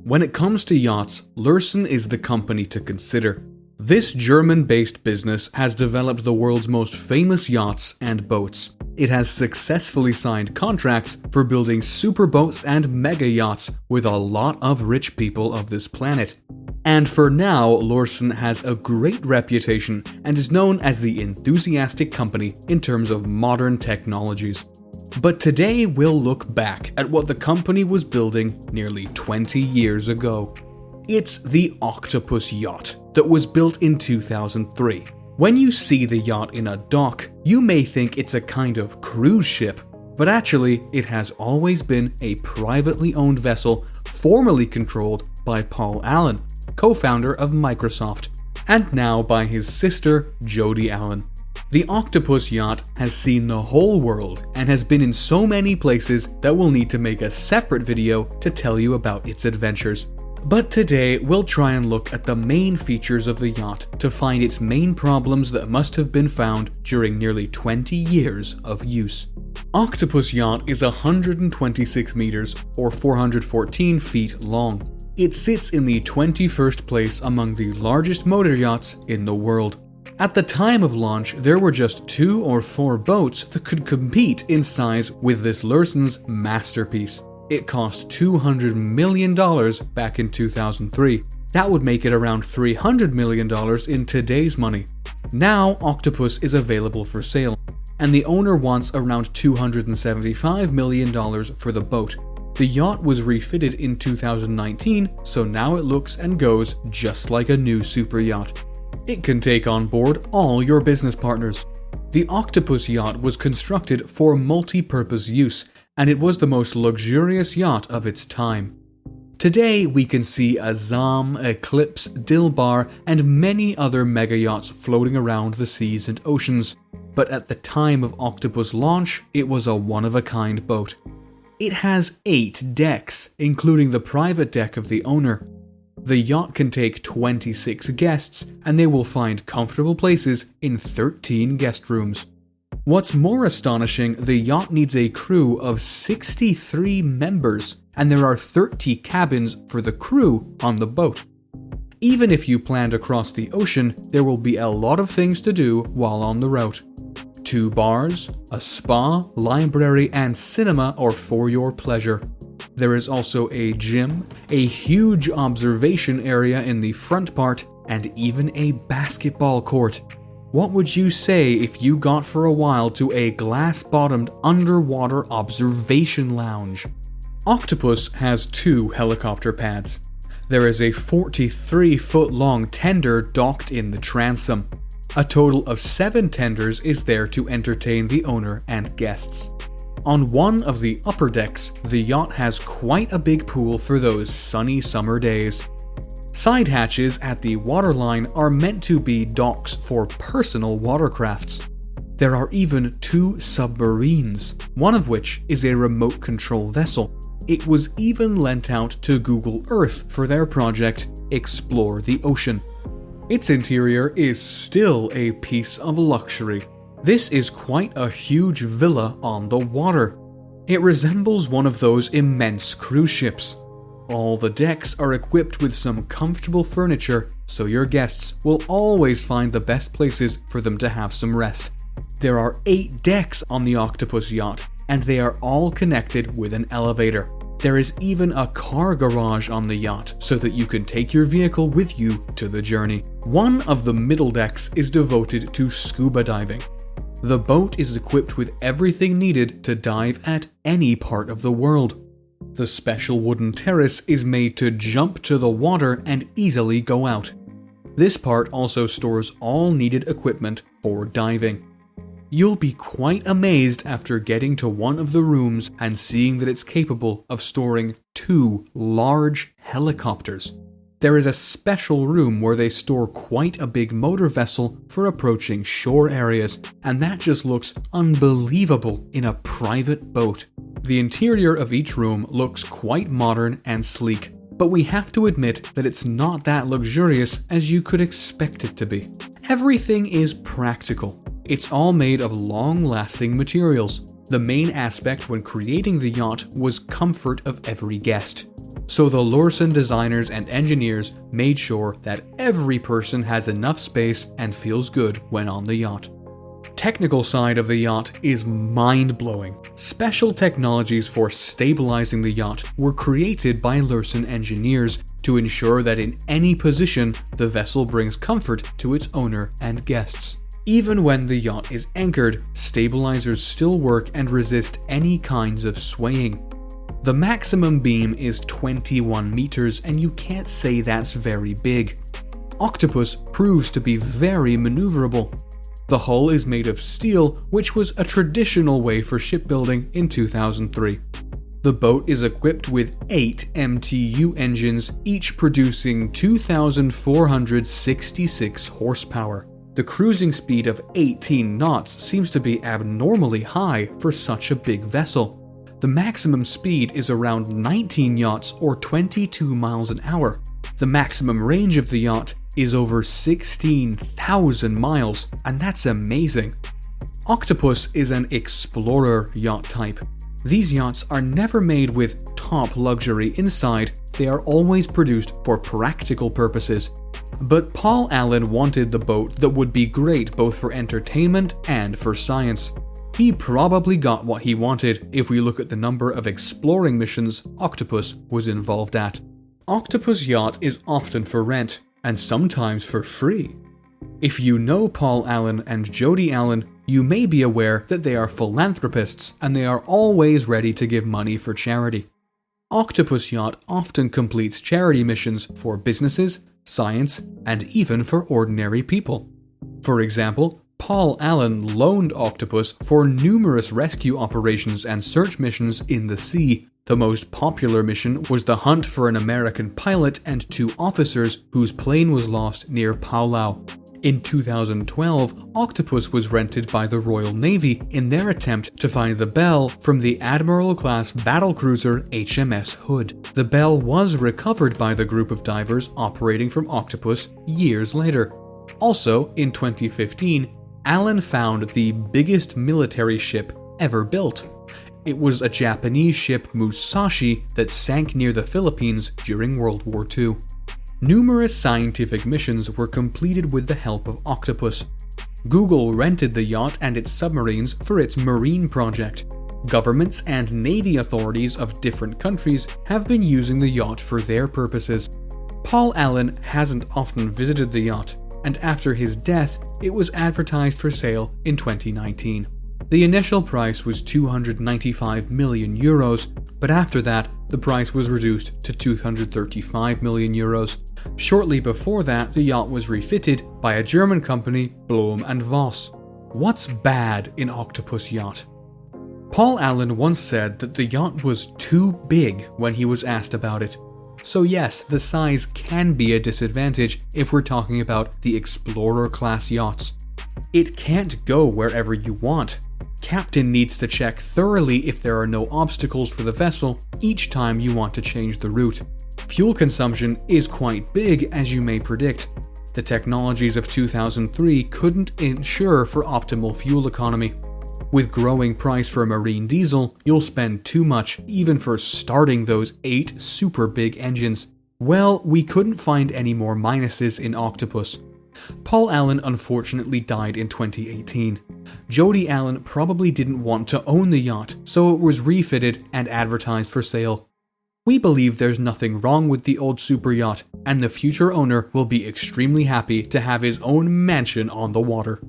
When it comes to yachts, Lurssen is the company to consider. This German-based business has developed the world's most famous yachts and boats. It has successfully signed contracts for building superboats and mega yachts with a lot of rich people of this planet. And for now, Lurssen has a great reputation and is known as the enthusiastic company in terms of modern technologies. But today we'll look back at what the company was building nearly 20 years ago. It's the Octopus Yacht that was built in 2003. When you see the yacht in a dock, you may think it's a kind of cruise ship, but actually it has always been a privately owned vessel formerly controlled by Paul Allen, co-founder of Microsoft, and now by his sister Jody Allen. The Octopus Yacht has seen the whole world and has been in so many places that we'll need to make a separate video to tell you about its adventures. But today we'll try and look at the main features of the yacht to find its main problems that must have been found during nearly 20 years of use. Octopus Yacht is 126 meters or 414 feet long. It sits in the 21st place among the largest motor yachts in the world. At the time of launch, there were just 2 or 4 boats that could compete in size with this Lurssen's masterpiece. It cost $200 million back in 2003. That would make it around $300 million in today's money. Now, Octopus is available for sale, and the owner wants around $275 million for the boat. The yacht was refitted in 2019, so now it looks and goes just like a new super yacht. It can take on board all your business partners. The Octopus Yacht was constructed for multi-purpose use, and it was the most luxurious yacht of its time. Today we can see a Zam, Eclipse, Dilbar, and many other mega yachts floating around the seas and oceans, but at the time of Octopus launch, it was a one-of-a-kind boat. It has 8 decks, including the private deck of the owner. The yacht can take 26 guests, and they will find comfortable places in 13 guest rooms. What's more astonishing, the yacht needs a crew of 63 members, and there are 30 cabins for the crew on the boat. Even if you plan to cross the ocean, there will be a lot of things to do while on the route. 2 bars, a spa, library, and cinema are for your pleasure. There is also a gym, a huge observation area in the front part, and even a basketball court. What would you say if you got for a while to a glass-bottomed underwater observation lounge? Octopus has 2 helicopter pads. There is a 43-foot-long tender docked in the transom. A total of 7 tenders is there to entertain the owner and guests. On one of the upper decks, the yacht has quite a big pool for those sunny summer days. Side hatches at the waterline are meant to be docks for personal watercrafts. There are even 2 submarines, one of which is a remote control vessel. It was even lent out to Google Earth for their project Explore the Ocean. Its interior is still a piece of luxury. This is quite a huge villa on the water. It resembles one of those immense cruise ships. All the decks are equipped with some comfortable furniture, so your guests will always find the best places for them to have some rest. There are 8 decks on the Octopus Yacht, and they are all connected with an elevator. There is even a car garage on the yacht, so that you can take your vehicle with you to the journey. One of the middle decks is devoted to scuba diving. The boat is equipped with everything needed to dive at any part of the world. The special wooden terrace is made to jump to the water and easily go out. This part also stores all needed equipment for diving. You'll be quite amazed after getting to one of the rooms and seeing that it's capable of storing 2 large helicopters. There is a special room where they store quite a big motor vessel for approaching shore areas, and that just looks unbelievable in a private boat. The interior of each room looks quite modern and sleek, but we have to admit that it's not that luxurious as you could expect it to be. Everything is practical. It's all made of long-lasting materials. The main aspect when creating the yacht was comfort of every guest. So the Lurssen designers and engineers made sure that every person has enough space and feels good when on the yacht. Technical side of the yacht is mind-blowing. Special technologies for stabilizing the yacht were created by Lurssen engineers to ensure that in any position, the vessel brings comfort to its owner and guests. Even when the yacht is anchored, stabilizers still work and resist any kinds of swaying. The maximum beam is 21 meters, and you can't say that's very big. Octopus proves to be very maneuverable. The hull is made of steel, which was a traditional way for shipbuilding in 2003. The boat is equipped with 8 MTU engines, each producing 2,466 horsepower. The cruising speed of 18 knots seems to be abnormally high for such a big vessel. The maximum speed is around 19 knots or 22 miles an hour. The maximum range of the yacht is over 16,000 miles, and that's amazing. Octopus is an explorer yacht type. These yachts are never made with top luxury inside, they are always produced for practical purposes. But Paul Allen wanted the boat that would be great both for entertainment and for science. He probably got what he wanted if we look at the number of exploring missions Octopus was involved at. Octopus Yacht is often for rent, and sometimes for free. If you know Paul Allen and Jody Allen, you may be aware that they are philanthropists and they are always ready to give money for charity. Octopus Yacht often completes charity missions for businesses, science, and even for ordinary people. For example, Paul Allen loaned Octopus for numerous rescue operations and search missions in the sea. The most popular mission was the hunt for an American pilot and 2 officers whose plane was lost near Palau. In 2012, Octopus was rented by the Royal Navy in their attempt to find the Belle from the Admiral-class battlecruiser HMS Hood. The Belle was recovered by the group of divers operating from Octopus years later. Also, in 2015, Allen found the biggest military ship ever built. It was a Japanese ship Musashi that sank near the Philippines during World War II. Numerous scientific missions were completed with the help of Octopus. Google rented the yacht and its submarines for its marine project. Governments and navy authorities of different countries have been using the yacht for their purposes. Paul Allen hasn't often visited the yacht, and after his death, it was advertised for sale in 2019. The initial price was 295 million euros, but after that, the price was reduced to 235 million euros. Shortly before that, the yacht was refitted by a German company, Blohm & Voss. What's bad in Octopus Yacht? Paul Allen once said that the yacht was too big when he was asked about it. So yes, the size can be a disadvantage if we're talking about the Explorer-class yachts. It can't go wherever you want. Captain needs to check thoroughly if there are no obstacles for the vessel each time you want to change the route. Fuel consumption is quite big, as you may predict. The technologies of 2003 couldn't ensure for optimal fuel economy. With growing price for marine diesel, you'll spend too much even for starting those 8 super big engines. Well, we couldn't find any more minuses in Octopus. Paul Allen unfortunately died in 2018. Jody Allen probably didn't want to own the yacht, so it was refitted and advertised for sale. We believe there's nothing wrong with the old super yacht, and the future owner will be extremely happy to have his own mansion on the water.